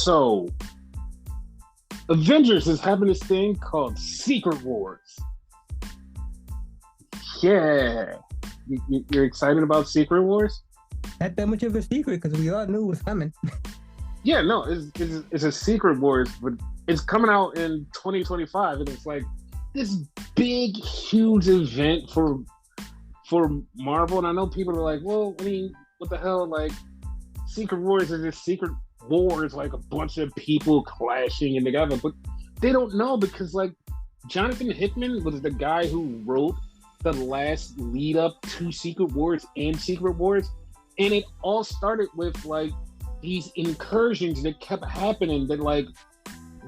So, Avengers is having this thing called Secret Wars. Yeah. You're excited about Secret Wars? Not that much of a secret because we all knew it was coming. Yeah, no, it's a Secret Wars, but it's coming out in 2025, and it's like this big, huge event for Marvel. And I know people are like, well, I mean, what the hell? Like, Secret Wars is this Secret Wars, like a bunch of people clashing and together, but they don't know because like Jonathan Hickman was the guy who wrote the last lead up to Secret Wars and Secret Wars, and it all started with like these incursions that kept happening, that like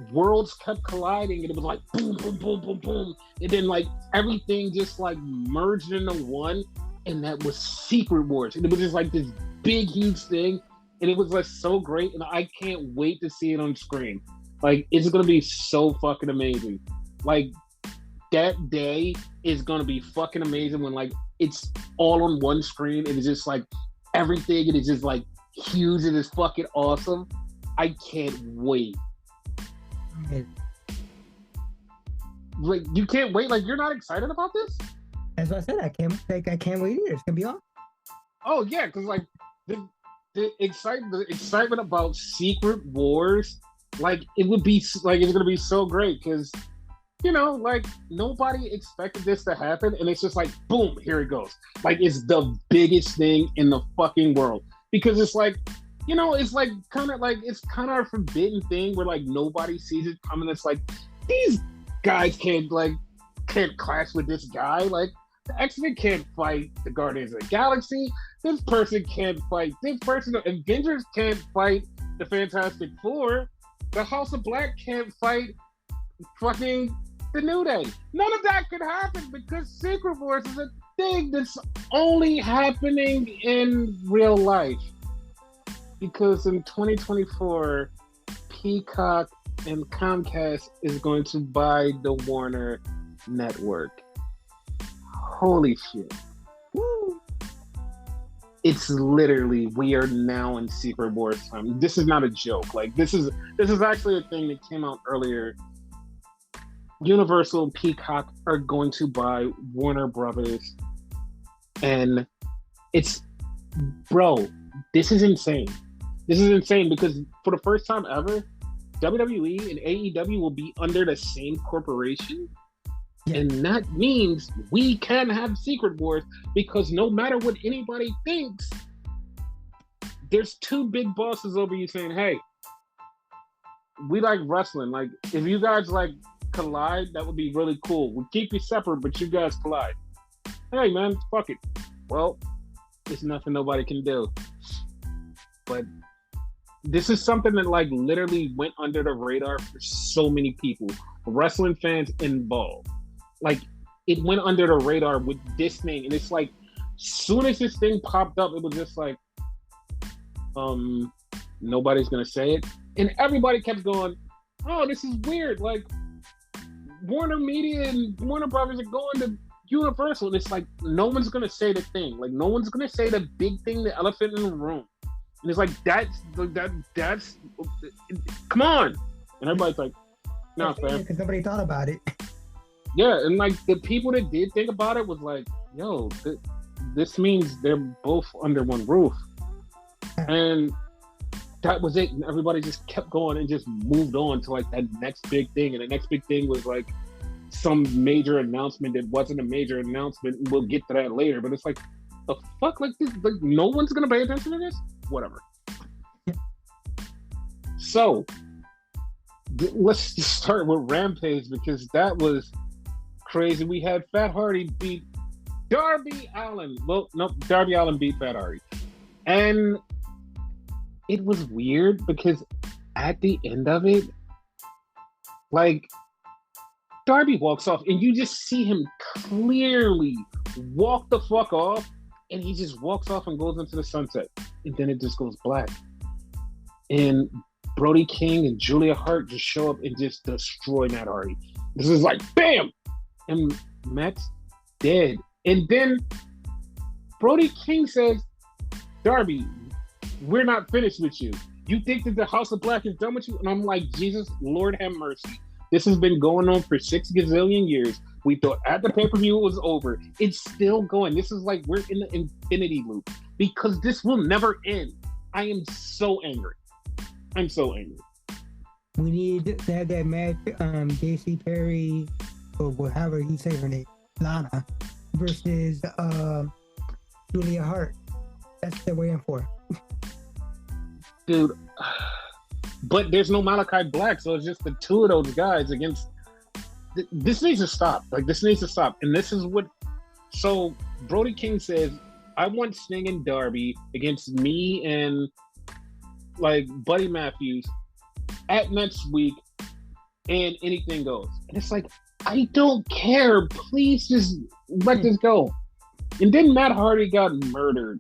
worlds kept colliding, and it was like boom, boom, boom, boom, boom, and then like everything just like merged into one, and that was Secret Wars, and it was just like this big, huge thing. And it was like so great, and I can't wait to see it on screen. Like, it's gonna be so fucking amazing. Like, that day is gonna be fucking amazing when like it's all on one screen and it's just like everything, and it's just like huge and it's fucking awesome. I can't wait. Like, you can't wait? Like, you're not excited about this? As I said, I can't wait either. It's gonna be awesome. Oh yeah, because like the excitement about Secret Wars, like it would be like it's gonna be so great because you know, like nobody expected this to happen, and it's just like boom, here it goes. Like it's the biggest thing in the fucking world because it's like, you know, it's like kind of a forbidden thing where like nobody sees it coming. It's like these guys can't clash with this guy. Like the X-Men can't fight the Guardians of the Galaxy. This person can't fight this person. The Avengers can't fight the Fantastic Four. The House of Black can't fight fucking the New Day. None of that could happen because Secret Wars is a thing that's only happening in real life. Because in 2024, Peacock and Comcast is going to buy the Warner Network. Holy shit. Woo. It's literally, we are now in Secret Wars time. This is not a joke. Like this is actually a thing that came out earlier. Universal and Peacock are going to buy Warner Brothers. And it's, bro, this is insane. This is insane because for the first time ever, WWE and AEW will be under the same corporation. Yeah. And that means we can have Secret Wars because no matter what anybody thinks, there's two big bosses over you saying, hey, we like wrestling. Like, if you guys like collide, that would be really cool. We'll keep you separate, but you guys collide. Hey, man, fuck it. Well, it's nothing nobody can do. But this is something that like literally went under the radar for so many people, wrestling fans involved. Like, it went under the radar with this thing, and it's like, soon as this thing popped up, it was just like, nobody's gonna say it, and everybody kept going, oh, this is weird. Like, Warner Media and Warner Brothers are going to Universal, and it's like, no one's gonna say the thing. Like, no one's gonna say the big thing, the elephant in the room. And it's like, that's come on. And everybody's like, no, fam. Because nobody thought about it. Yeah, and like the people that did think about it was like, yo, this means they're both under one roof. And that was it. And everybody just kept going and just moved on to like that next big thing. And the next big thing was like some major announcement that wasn't a major announcement. We'll get to that later. But it's like, the fuck? Like, this, like no one's going to pay attention to this? Whatever. So, let's just start with Rampage because that was crazy. We had Fat Hardy beat Darby Allin. Well, no, Darby Allin beat Fat Hardy. And it was weird because at the end of it, like, Darby walks off and you just see him clearly walk the fuck off, and he just walks off and goes into the sunset. And then it just goes black. And Brody King and Julia Hart just show up and just destroy Matt Hardy. This is like, bam! And Matt's dead. And then Brody King says, Darby, we're not finished with you. You think that the House of Black is done with you? And I'm like, Jesus, Lord have mercy. This has been going on for 6 gazillion years. We thought at the pay-per-view it was over. It's still going. This is like we're in the infinity loop because this will never end. I am so angry. I'm so angry. We need to have that match, JC Perry, or however you say her name, Lana, versus Julia Hart. That's what they're waiting for. Dude, but there's no Malachi Black, so it's just the two of those guys against. This needs to stop. Like, this needs to stop. And this is what. So, Brody King says, I want Sting and Darby against me and, like, Buddy Matthews at next week, and anything goes. And it's like, I don't care. Please just let this go. And then Matt Hardy got murdered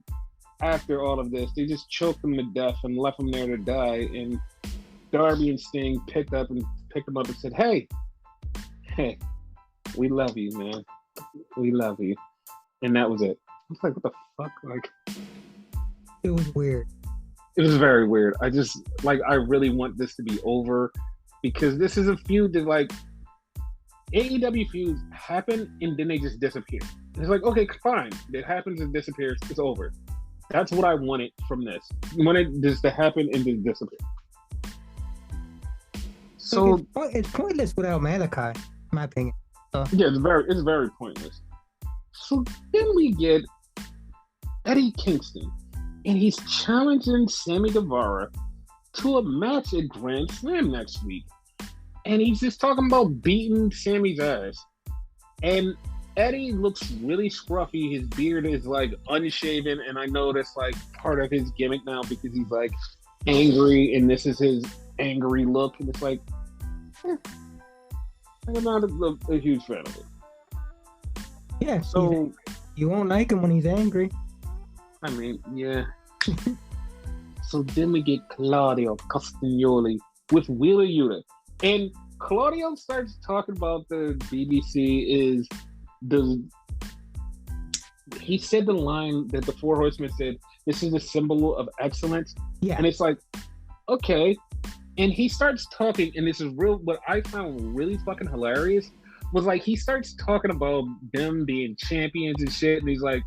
after all of this. They just choked him to death and left him there to die. And Darby and Sting picked him up and said, hey, we love you, man. We love you. And that was it. I was like, what the fuck? Like, it was weird. It was very weird. I just, like, I really want this to be over because this is a feud that, like, AEW feuds happen and then they just disappear. And it's like, okay, fine. It happens and disappears. It's over. That's what I wanted from this. I wanted this to happen and then disappear. So it's pointless without Malachi, in my opinion. Yeah, it's very pointless. So then we get Eddie Kingston, and he's challenging Sammy Guevara to a match at Grand Slam next week. And he's just talking about beating Sammy's ass. And Eddie looks really scruffy. His beard is like unshaven, and I know that's like part of his gimmick now because he's like angry, and this is his angry look. And it's like, I'm not a huge fan of it. Yeah, so you won't like him when he's angry. I mean, yeah. So then we get Claudio Castagnoli with Wheeler Yuta. And Claudio starts talking about the BBC he said the line that the Four Horsemen said, this is a symbol of excellence. Yeah. And it's like, okay. And he starts talking, and this is real, what I found really fucking hilarious was like, he starts talking about them being champions and shit. And he's like,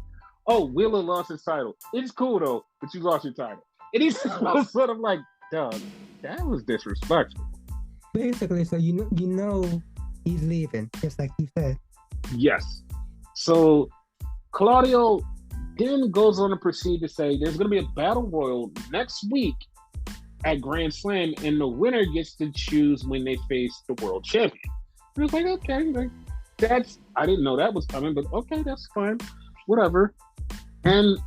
oh, Wheeler lost his title. It's cool though, but you lost your title. And he's sort of like, dog, that was disrespectful. Basically, so you know he's leaving, just like he said. Yes. So Claudio then goes on to proceed to say there's going to be a battle royal next week at Grand Slam, and the winner gets to choose when they face the world champion. And I was like, okay, like, I didn't know that was coming, but okay, that's fine, whatever. And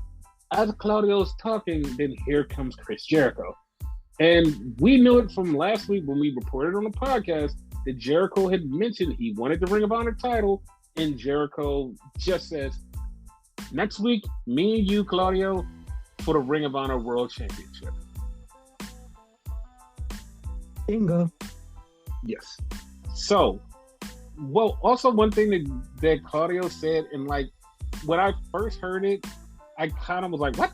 as Claudio's talking, then here comes Chris Jericho. And we knew it from last week when we reported on the podcast that Jericho had mentioned he wanted the Ring of Honor title, and Jericho just says, next week, me and you, Claudio, for the Ring of Honor World Championship. Bingo. Yes. So, well, also one thing that Claudio said, and like, when I first heard it, I kind of was like, what?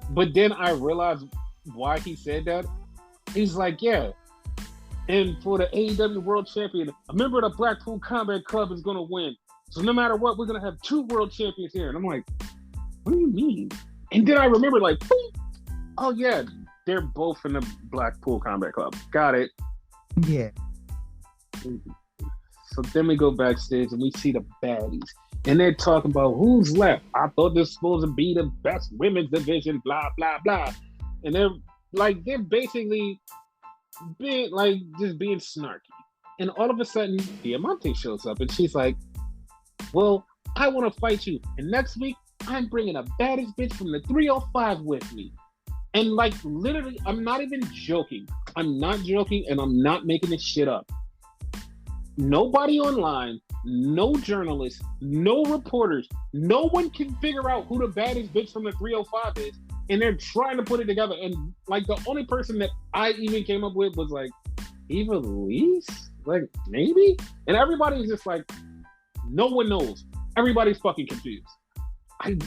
But then I realized why he said that. He's like, yeah. And for the AEW World Champion, a member of the Blackpool Combat Club is going to win. So no matter what, we're going to have 2 world champions here. And I'm like, what do you mean? And then I remember like, oh yeah, they're both in the Blackpool Combat Club. Got it. Yeah. So then we go backstage and we see the baddies. And they're talking about who's left. I thought this was supposed to be the best women's division, blah, blah, blah. And they're basically being like just being snarky. And all of a sudden, Diamante shows up and she's like, well, I want to fight you. And next week, I'm bringing a baddest bitch from the 305 with me. And like literally, I'm not even joking. I'm not joking, and I'm not making this shit up. Nobody online, no journalists, no reporters, no one can figure out who the baddest bitch from the 305 is. And they're trying to put it together. And like the only person that I even came up with was like, Eva Louise? Like, maybe? And everybody's just like, no one knows. Everybody's fucking confused. I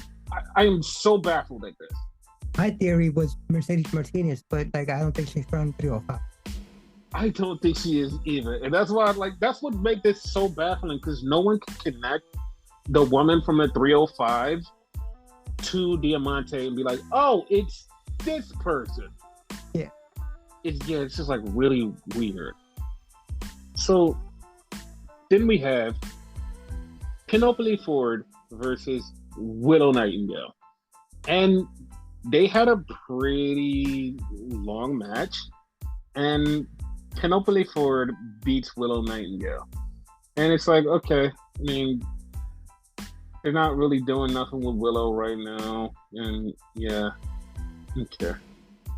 am so baffled at this. My theory was Mercedes Martinez, but like I don't think she's from 305. I don't think she is either, and that's why that's what makes this so baffling because no one can connect the woman from the 305 to Diamante and be like, oh, it's this person. Yeah. It's just like really weird. So then we have Penelope Ford versus Willow Nightingale. And they had a pretty long match. And Penelope Ford beats Willow Nightingale. And it's like, okay, I mean, they're not really doing nothing with Willow right now. And yeah, I don't care.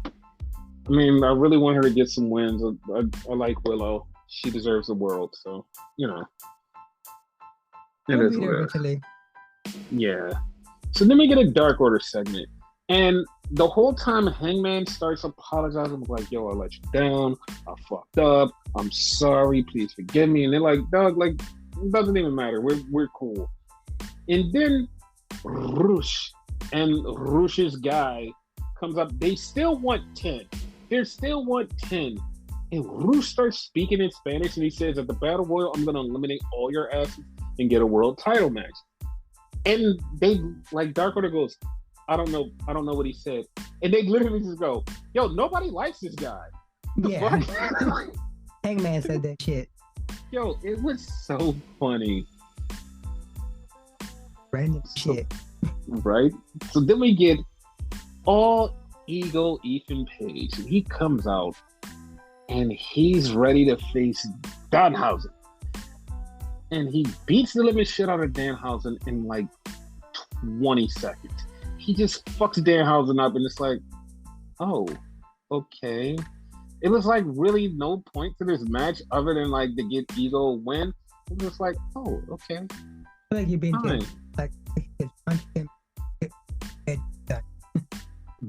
I mean, I really want her to get some wins. I like Willow. She deserves the world. So, you know. It is what it is. Yeah. So then we get a Dark Order segment. And the whole time Hangman starts apologizing, like, yo, I let you down. I fucked up. I'm sorry. Please forgive me. And they're like, dog, like, it doesn't even matter. We're cool. And then Rush and Rush's guy comes up. They still want 10. They still want 10. And Rush starts speaking in Spanish and he says, at the Battle Royal, I'm going to eliminate all your asses and get a world title match. And they, like, Dark Order goes, I don't know what he said. And they literally just go, yo, nobody likes this guy. Yeah. Hangman said that shit. Yo, it was so funny. Random shit. Right? So then we get all ego Ethan Page. And he comes out and he's ready to face Danhausen. And he beats the living shit out of Danhausen in like 20 seconds. He just fucks Danhausen up and it's like, oh, okay. It was like really no point to this match other than like to get ego a win. It was like, oh, okay. I like you've been fine. Like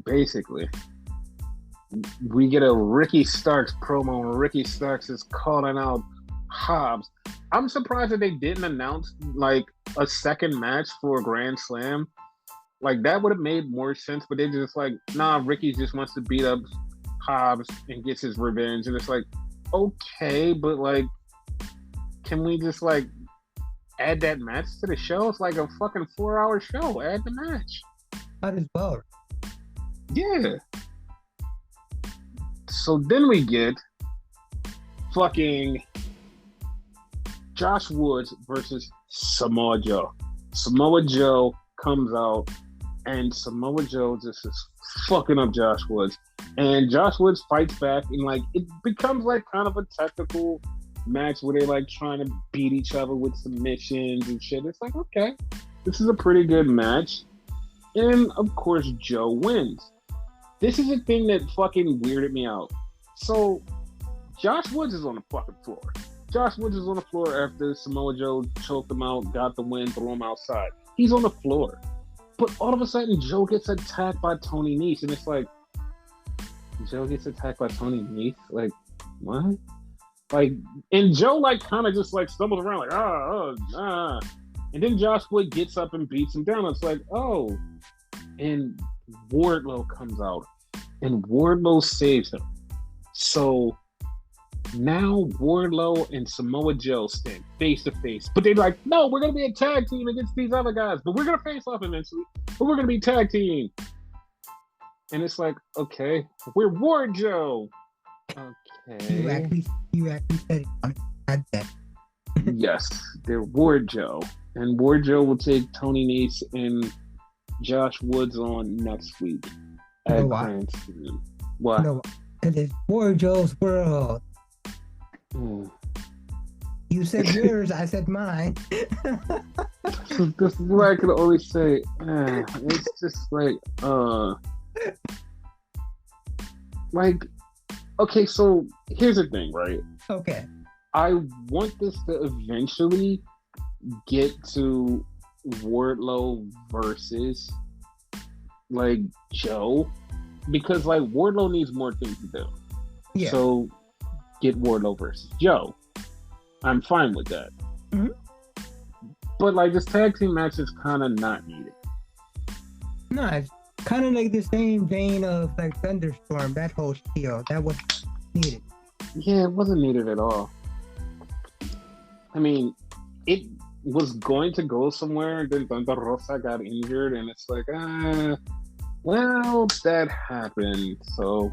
basically. We get a Ricky Starks promo and Ricky Starks is calling out Hobbs. I'm surprised that they didn't announce like a second match for a Grand Slam. Like that would have made more sense, but they're just like, nah, Ricky just wants to beat up Hobbs and gets his revenge. And it's like, okay, but like, can we just like add that match to the show? It's like a fucking 4-hour show. Add the match. Might as well. Yeah. So then we get fucking Josh Woods versus Samoa Joe. Samoa Joe comes out and Samoa Joe just is fucking up Josh Woods. And Josh Woods fights back and like it becomes like kind of a technical match where they're like trying to beat each other with submissions and shit. It's like, okay, this is a pretty good match. And of course Joe wins. This is a thing that fucking weirded me out. So Josh Woods is on the fucking floor. Josh Woods is on the floor after Samoa Joe choked him out, got the win, threw him outside. He's on the floor. But all of a sudden, Joe gets attacked by Tony Nese. And it's like, Joe gets attacked by Tony Nese? Like, what? Like, and Joe, like, kind of just, like, stumbles around, like, And then Josh Wood gets up and beats him down. It's like, oh. And Wardlow comes out. And Wardlow saves him. So now Wardlow and Samoa Joe stand face to face. But they're like, no, we're going to be a tag team against these other guys. But we're going to face off eventually. But we're going to be tag team. And it's like, okay, we're WardJoe. Okay. You actually said it. I that. Yes, they're WardJoe. And WardJoe will take Tony Nese and Josh Woods on next week. At Grand Slam. What? No, it is WardJoe's world. You said yours, I said mine. This is what I can only say. It's just like, okay, so here's the thing, right? Okay. I want this to eventually get to Wardlow versus like Joe, because like Wardlow needs more things to do. Yeah. So get Wardlow versus Joe. I'm fine with that. Mm-hmm. But like this tag team match is kind of not needed. No, kind of like the same vein of like Thunderstorm, that whole spiel. That was needed. Yeah, it wasn't needed at all. I mean, it was going to go somewhere, then Thunder Rosa got injured, and it's like, well, that happened. So,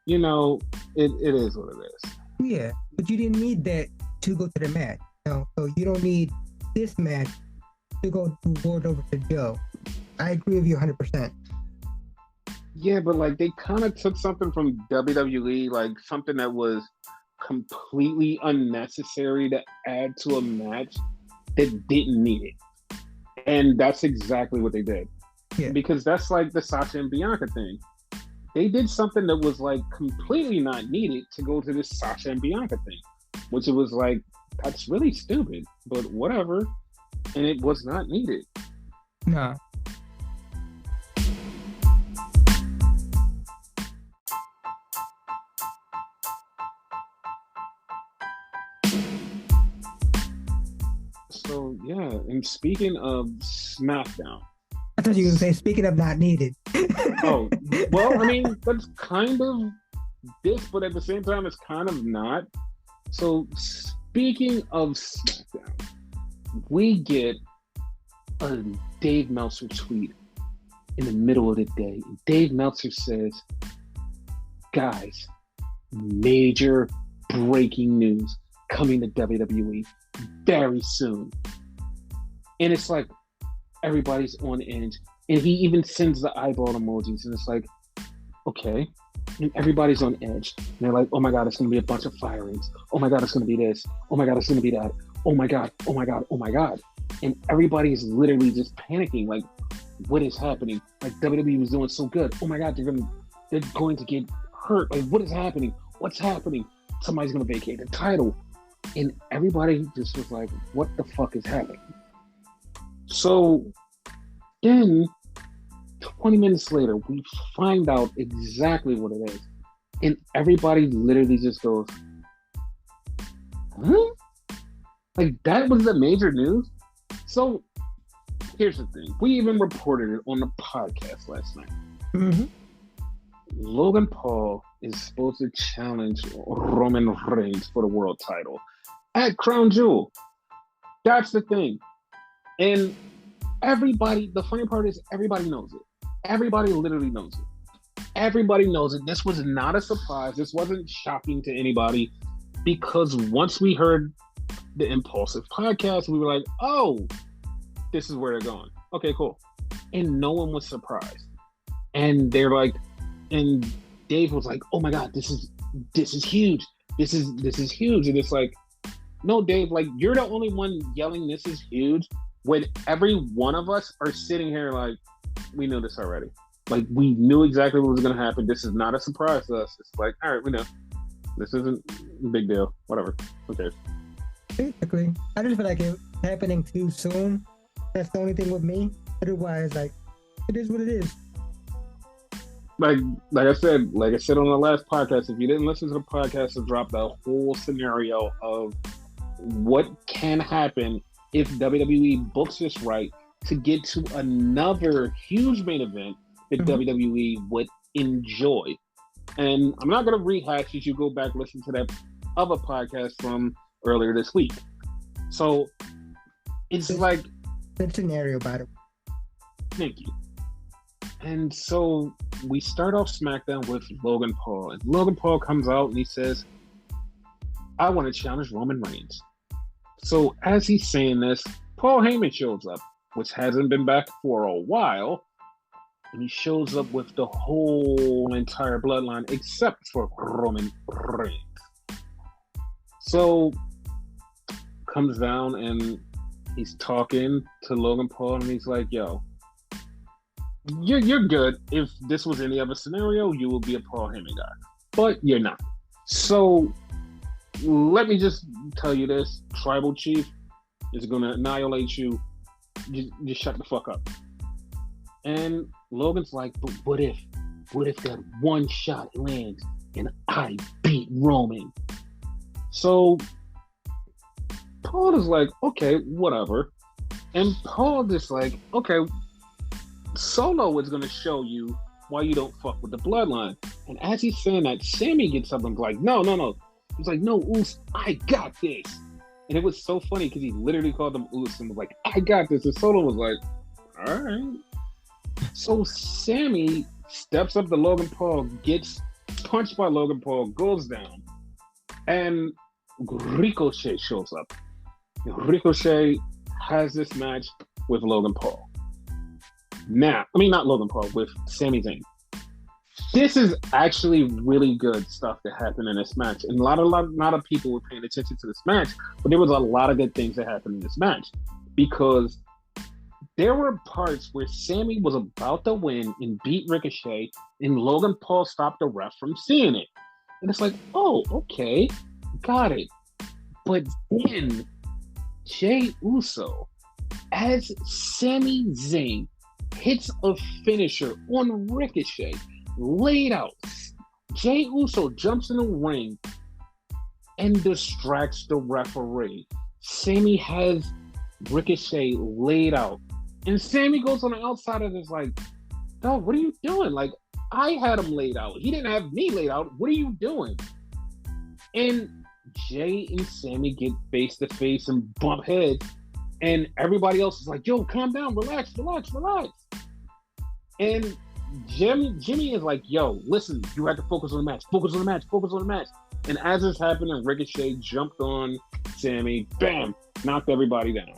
you know, it is what it is. Yeah, but you didn't need that to go to the match. No, so you don't need this match to go to Ward over to Joe. I agree with you 100%. Yeah, but like they kind of took something from WWE, like something that was completely unnecessary to add to a match that didn't need it. And that's exactly what they did. Yeah. Because that's like the Sasha and Bianca thing. They did something that was like completely not needed to go to this Sasha and Bianca thing, which it was like, that's really stupid, but whatever. And it was not needed. No. So yeah, and speaking of SmackDown, I thought you were going to say, speaking of not needed. Oh, well, I mean, that's kind of this, but at the same time, it's kind of not. So speaking of SmackDown, we get a Dave Meltzer tweet in the middle of the day. Dave Meltzer says, guys, major breaking news coming to WWE very soon. And it's like everybody's on edge. And he even sends the eyeball emojis. And it's like, okay. And everybody's on edge. And they're like, oh my God, it's going to be a bunch of firings. Oh my God, it's going to be this. Oh my God, it's going to be that. Oh my God, oh my God, oh my God. And everybody's literally just panicking. Like, what is happening? Like, WWE was doing so good. Oh my God, they're going to get hurt. Like, what is happening? What's happening? Somebody's going to vacate the title. And everybody just was like, what the fuck is happening? So then 20 minutes later, we find out exactly what it is. And everybody literally just goes, huh? Like, that was the major news? So here's the thing. We even reported it on the podcast last night. Mm-hmm. Logan Paul is supposed to challenge Roman Reigns for the world title at Crown Jewel. That's the thing. And everybody, the funny part is everybody knows it. Everybody literally knows it. Everybody knows it. This was not a surprise. This wasn't shocking to anybody because once we heard the Impulsive podcast, we were like, oh, this is where they're going. Okay, cool. And no one was surprised. And they're like, and Dave was like, oh my God, this is huge. This is huge. And it's like, no, Dave, like, you're the only one yelling this is huge when every one of us are sitting here like, we knew this already. Like, we knew exactly what was going to happen. This is not a surprise to us. It's like, all right, we know. This isn't a big deal. Whatever. Who cares? Basically, I just feel like it's happening too soon. That's the only thing with me. Otherwise, like, it is what it is. Like I said on the last podcast, if you didn't listen to the podcast, it dropped the whole scenario of what can happen if WWE books this right to get to another huge main event that WWE would enjoy. And I'm not going to rehash it. You go back, listen to that other podcast from earlier this week. So it's like... Good scenario, by the way. Thank you. And so we start off SmackDown with Logan Paul. And Logan Paul comes out and he says, I want to challenge Roman Reigns. So as he's saying this, Paul Heyman shows up, which hasn't been back for a while. And he shows up with the whole entire bloodline except for Roman Reigns. So comes down and he's talking to Logan Paul and he's like, yo, you're good. If this was any other scenario, you will be a Paul Heyman guy. But you're not. So let me just tell you this. Tribal Chief is going to annihilate you. Just shut the fuck up. And Logan's like, but what if that one shot lands and I beat Roman? So Paul is like, okay, whatever. And Paul is like, okay, Solo is going to show you why you don't fuck with the bloodline. And as he's saying that, Sammy gets up and like, no, no, no. He's like, no, Uso, I got this. And it was so funny because he literally called him Uso and was like, I got this. And Solo was like, all right. So Sammy steps up to Logan Paul, gets punched by Logan Paul, goes down. And Ricochet shows up. Ricochet has this match with Logan Paul. Now, I mean, not Logan Paul, with Sami Zayn. This is actually really good stuff that happened in this match. And a lot of people were paying attention to this match, but there was a lot of good things that happened in this match. Because there were parts where Sammy was about to win and beat Ricochet, and Logan Paul stopped the ref from seeing it. And it's like, oh, okay, got it. But then Jey Uso, as Sami Zayn, hits a finisher on Ricochet, laid out. Jey Uso jumps in the ring and distracts the referee. Sammy has Ricochet laid out. And Sammy goes on the outside and is like, dog, what are you doing? Like, I had him laid out. He didn't have me laid out. What are you doing? And Jey and Sammy get face to face and bump heads. And everybody else is like, yo, calm down, relax. And Jimmy is like, yo, listen, you have to focus on the match. And as this happened, Ricochet jumped on Sammy, bam, knocked everybody down.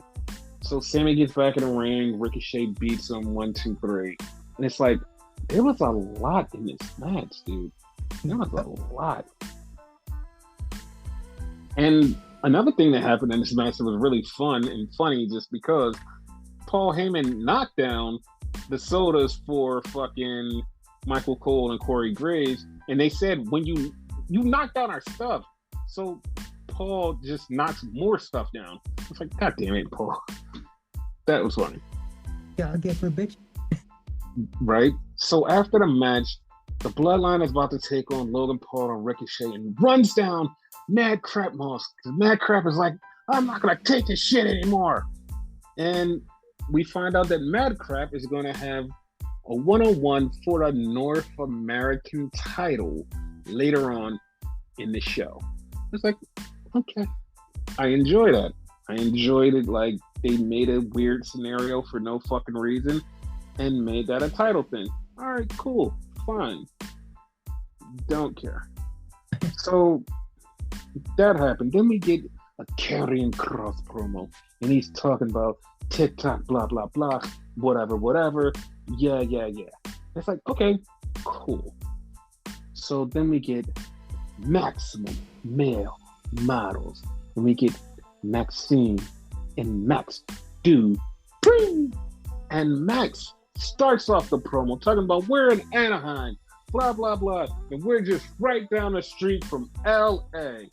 So Sammy gets back in the ring, Ricochet beats him 1, 2, 3. And it's like, there was a lot in this match, dude. There was a lot. And another thing that happened in this match that was really fun and funny just because Paul Heyman knocked down the sodas for fucking Michael Cole and Corey Graves. And they said, when you knocked down our stuff, so Paul just knocks more stuff down. It's like, God damn it, Paul. That was funny. Yeah, I guess we're bitch. Right? So after the match, the Bloodline is about to take on Logan Paul and Ricochet and runs down Mad Crap Moss. Mad Crap is like, I'm not going to take this shit anymore. And we find out that Mad Crap is going to have a 101 for the North American title later on in the show. It's like, okay. I enjoy that. I enjoyed it. Like, they made a weird scenario for no fucking reason and made that a title thing. All right, cool, fine. Don't care. So that happened. Then we get a Karrion Kross promo, and he's talking about TikTok, blah, blah, blah, whatever. Yeah. It's like, okay, cool. So then we get Maximum Male Models, and we get Maxine and Max do. And Max starts off the promo talking about we're in Anaheim, blah, blah, blah, and we're just right down the street from L.A.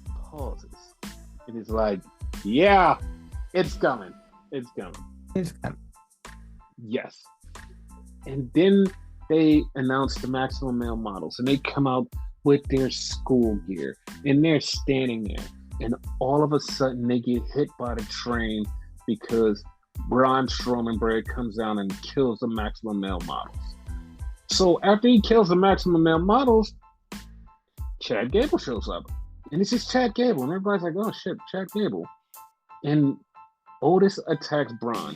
Pauses. And he's like, yeah, it's coming. Yes. And then they announce the Maximum Male Models, and they come out with their school gear, and they're standing there, and all of a sudden they get hit by the train because Braun Strowman Bread comes down and kills the Maximum Male Models. So after he kills the Maximum Male Models, Chad Gable shows up, and it's just Chad Gable, and everybody's like, oh shit, Chad Gable. And Otis attacks Braun.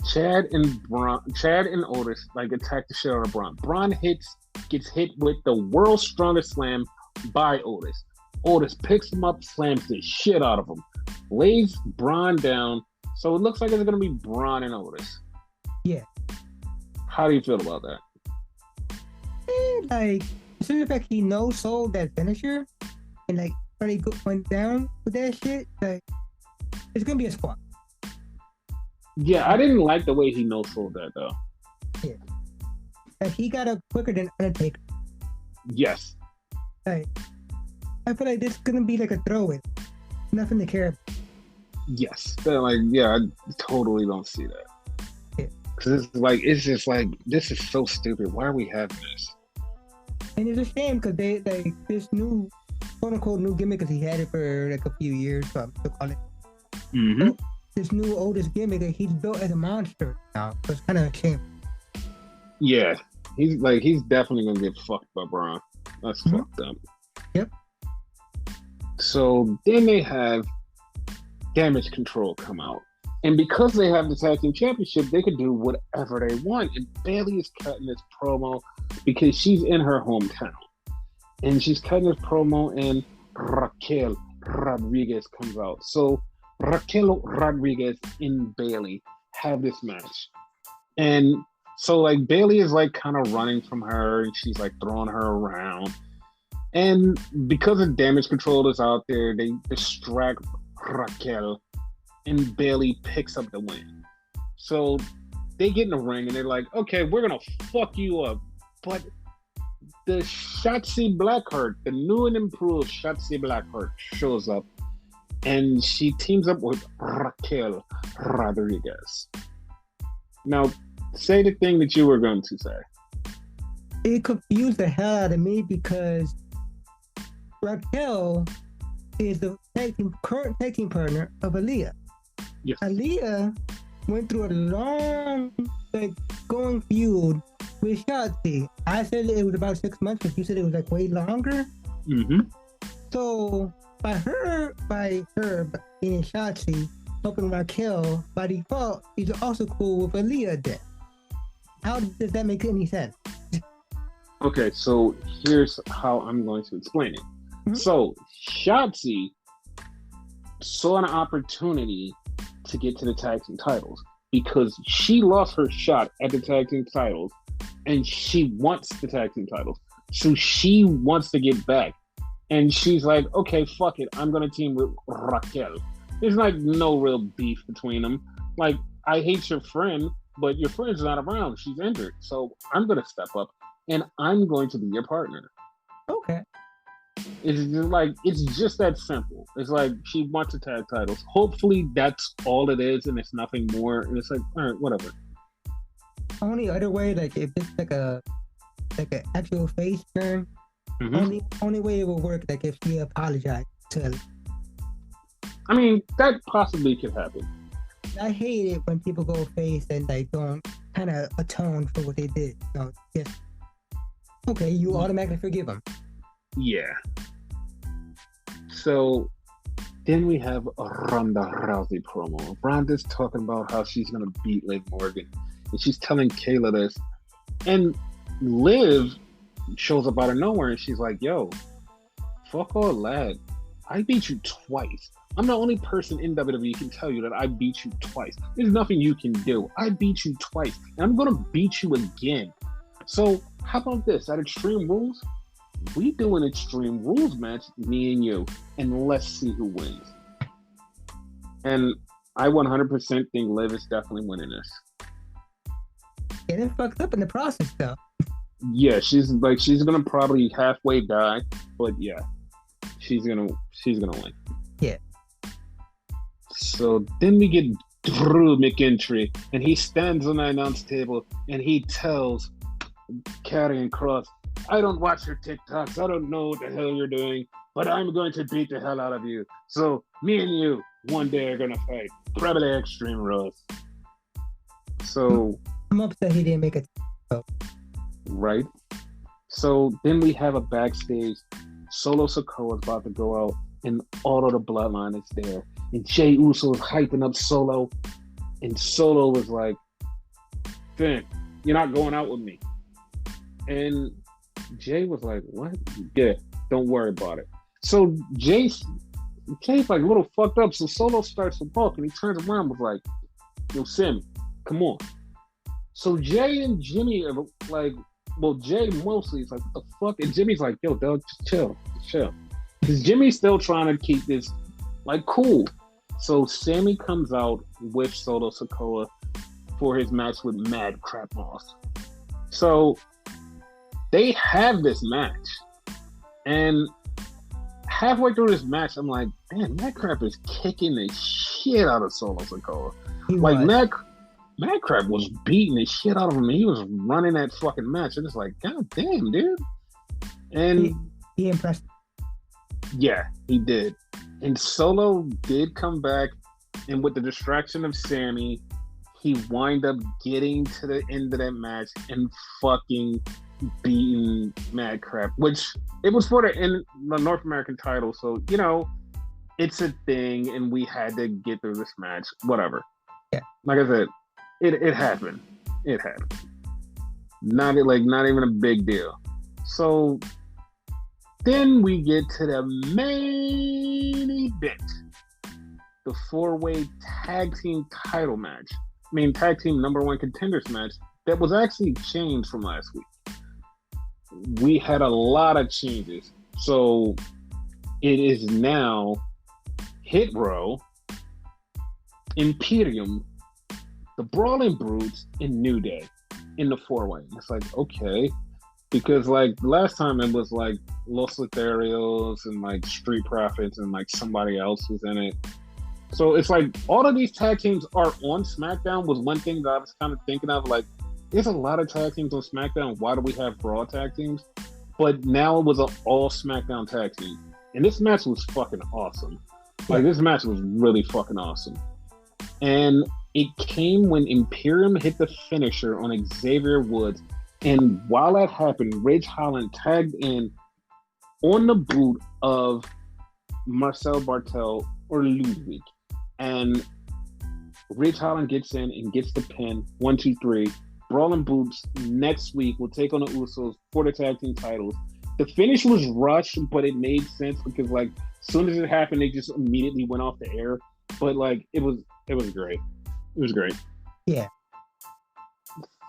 Chad and Otis like attack the shit out of Braun. Braun gets hit with the world's strongest slam by Otis. Otis picks him up, slams the shit out of him, lays Braun down. So it looks like it's gonna be Braun and Otis. Yeah. How do you feel about that? Like, as soon as like he no-sold that finisher and like already went down with that shit, like it's gonna be a squat. Yeah, I didn't like the way he no-sold that though. Yeah. Like he got up quicker than Undertaker. Yes. Like, I feel like this is gonna be like a throw-in. Nothing to care about. Yes. Like, yeah, I totally don't see that. Yeah. Cause it's just like, this is so stupid. Why are we having this? And it's a shame because they like this new quote unquote new gimmick because he had it for like a few years, so I'm still calling it. Mm-hmm. this new oldest gimmick that he's built as a monster now. So it's kind of a shame. Yeah, he's definitely gonna get fucked by Braun. That's fucked up. Yep. So then they have Damage Control come out. And because they have the tag team championship, they could do whatever they want. And Bayley is cutting this promo because she's in her hometown. And she's cutting this promo and Raquel Rodriguez comes out. So Raquel Rodriguez and Bayley have this match. And so like Bayley is like kind of running from her and she's like throwing her around. And because of Damage Control is out there, they distract Raquel and Bayley picks up the win. So they get in the ring and they're like, okay, we're gonna fuck you up. But the Shotzi Blackheart, the new and improved Shotzi Blackheart, shows up and she teams up with Raquel Rodriguez. Now, say the thing that you were going to say. It confused the hell out of me because Raquel is the current tag team partner of Aaliyah. Yes. Aaliyah went through a long, going feud with Shotzi. I said it was about 6 months, but you said it was like way longer. Mm-hmm. So by her being Shotzi, helping Raquel, by default, she's also cool with Aaliyah then. How does that make any sense? Okay, so here's how I'm going to explain it. Mm-hmm. So Shotzi saw an opportunity to get to the tag team titles because she lost her shot at the tag team titles and she wants the tag team titles. So she wants to get back. And she's like, okay, fuck it. I'm going to team with Raquel. There's like no real beef between them. Like, I hate your friend, but your friend's not around. She's injured. So I'm going to step up and I'm going to be your partner. Okay. It's just that simple. It's like she wants the tag titles. Hopefully that's all it is and it's nothing more. And it's like, all right, whatever. Only other way, like if it's like an actual face turn, only way it will work, like if she apologized to her. I mean, that possibly could happen. I hate it when people go face and they don't kind of atone for what they did. No, just okay, you automatically forgive them. Yeah. So then we have a Ronda Rousey promo. Ronda's talking about how she's gonna beat Liv Morgan, and she's telling Kayla this, and Liv shows up out of nowhere, and she's like, "Yo, fuck all that. I beat you twice. I'm the only person in WWE can tell you that I beat you twice. There's nothing you can do. I beat you twice, and I'm gonna beat you again. So how about this? At Extreme Rules, we do an Extreme Rules match, me and you, and let's see who wins." And I 100% think Liv is definitely winning this. Getting fucked up in the process, though. Yeah, she's gonna probably halfway die, but yeah, she's gonna win. Yeah. So then we get Drew McIntyre, and he stands on the announce table and he tells Karrion Kross, "I don't watch your TikToks. I don't know what the hell you're doing, but I'm going to beat the hell out of you. So me and you one day are gonna fight, probably Extreme Rules." So I'm upset he didn't make it. Right. So then we have a backstage. Solo Sikoa is about to go out, and all of the bloodline is there. And Jey Uso is hyping up Solo, and Solo was like, "Finn, you're not going out with me." And Jay was like, "What? Yeah, don't worry about it." So Jay's like a little fucked up. So Solo starts to walk, and he turns around and was like, "Yo, Sammy, come on." So Jay and Jimmy are like, well, Jay mostly is like, "What the fuck?" And Jimmy's like, "Yo, dog, just chill." Because Jimmy's still trying to keep this like cool. So Sammy comes out with Solo Sikoa for his match with Mad Crap Moss. So they have this match, and halfway through this match, I'm like, man, Mad Crap is kicking the shit out of Solo Sikoa. Like Mad Crap was beating the shit out of him. He was running that fucking match, and it's like, god damn, dude. And he impressed. Yeah, he did. And Solo did come back, And with the distraction of Sammy, he wind up getting to the end of that match and fucking beating Mad Crap, which it was for the North American title. So, it's a thing and we had to get through this match. Whatever. Yeah. Like I said, it happened. It happened. Not even a big deal. So then we get to the main event. The 4-way tag team title match. Tag team #1 contenders match that was actually changed from last week. We had a lot of changes. So it is now Hit Row, Imperium, the Brawling Brutes, and New Day in the 4-way. It's like, okay. Because last time it was Los Lotharios and Street Profits and somebody else was in it. So it's all of these tag teams are on SmackDown was one thing that I was kind of thinking of. There's a lot of tag teams on SmackDown. Why do we have Raw tag teams? But now it was an all SmackDown tag team. And this match was fucking awesome. This match was really fucking awesome. And it came when Imperium hit the finisher on Xavier Woods. And while that happened, Ridge Holland tagged in on the boot of Marcel Bartel or Ludwig. And Ridge Holland gets in and gets the pin. 1, 2, 3. Brawling Boots next week will take on the Usos for the tag team titles. The finish was rushed, but it made sense because as soon as it happened, they just immediately went off the air. But it was great. It was great. Yeah.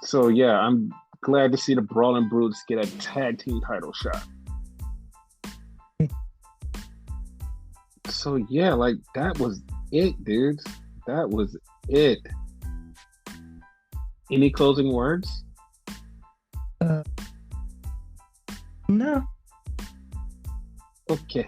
So yeah, I'm glad to see the Brawling Brutes get a tag team title shot. So yeah, that was it, dudes. That was it. Any closing words? No. Okay.